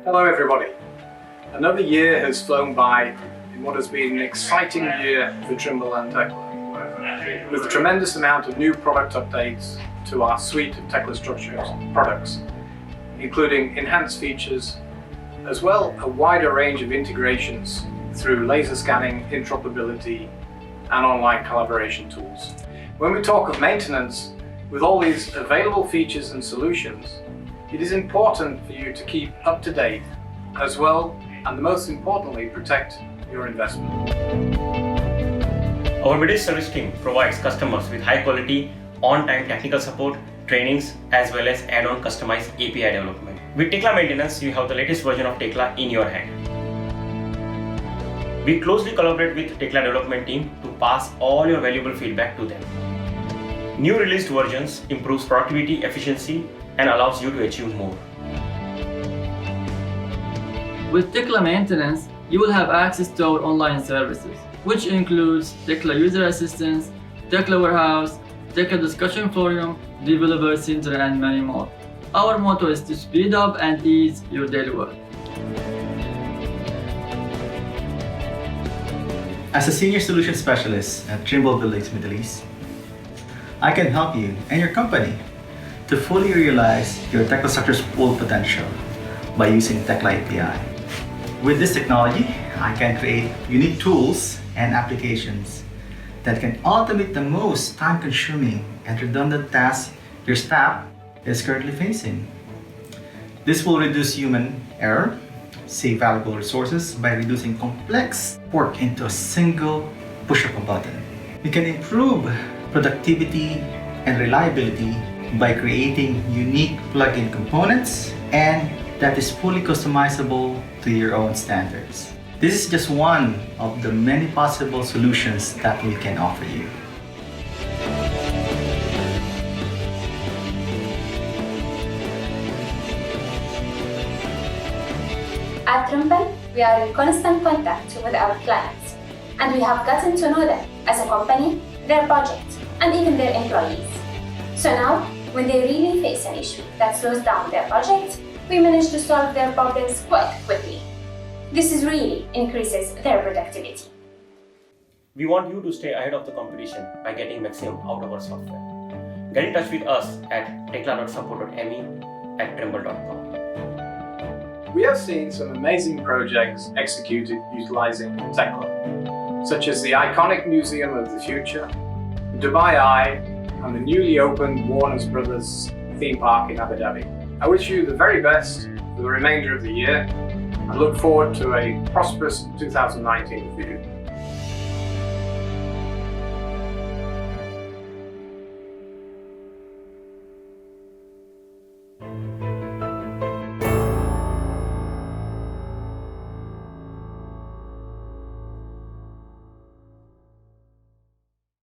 Hello everybody. Another year has flown by in what has been an exciting year for Trimble and Tekla, with a tremendous amount of new product updates to our suite of Tekla Structures products, including enhanced features, as well a wider range of integrations through laser scanning, interoperability, and online collaboration tools. When we talk of maintenance, with all these available features and solutions, it is important for you to keep up to date as well, and most importantly, protect your investment. Our middle service team provides customers with high quality, on-time technical support, trainings, as well as add-on customized API development. With Tekla Maintenance, you have the latest version of Tekla in your hand. We closely collaborate with Tekla development team to pass all your valuable feedback to them. New released versions improves productivity, efficiency, and allows you to achieve more. With Tekla Maintenance, you will have access to our online services, which includes Tekla User Assistance, Tekla Warehouse, Tekla Discussion Forum, Developer Center, and many more. Our motto is to speed up and ease your daily work. As a Senior Solution Specialist at Trimble Buildings Middle East, I can help you and your company to fully realize your Tekla Structures' full potential by using Tekla API. With this technology, I can create unique tools and applications that can automate the most time-consuming and redundant tasks your staff is currently facing. This will reduce human error, save valuable resources by reducing complex work into a single push of a button. We can improve productivity and reliability by creating unique plug-in components, and that is fully customizable to your own standards. This is just one of the many possible solutions that we can offer you. At Trimble, we are in constant contact with our clients, and we have gotten to know them as a company, their projects, and even their employees. So now, when they really face an issue that slows down their project, we manage to solve their problems quite quickly. This really increases their productivity. We want you to stay ahead of the competition by getting maximum out of our software. Get in touch with us at tekla.support.me@trimble.com. We have seen some amazing projects executed utilizing Tekla, such as the iconic Museum of the Future, Dubai Eye, and the newly opened Warner Brothers theme park in Abu Dhabi. I wish you the very best for the remainder of the year and look forward to a prosperous 2019 for you.